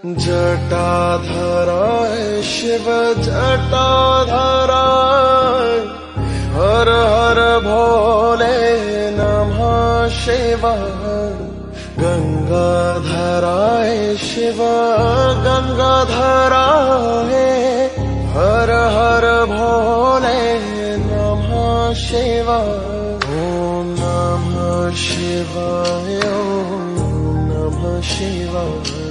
जटाधराय शिव जटाधराय हर हर भोले नमः शिवाय। गंगाधराय शिव गंगाधराय हर हर भोले नमः शिवाय। ओम नमः शिवाय ओम नमः शिवाय।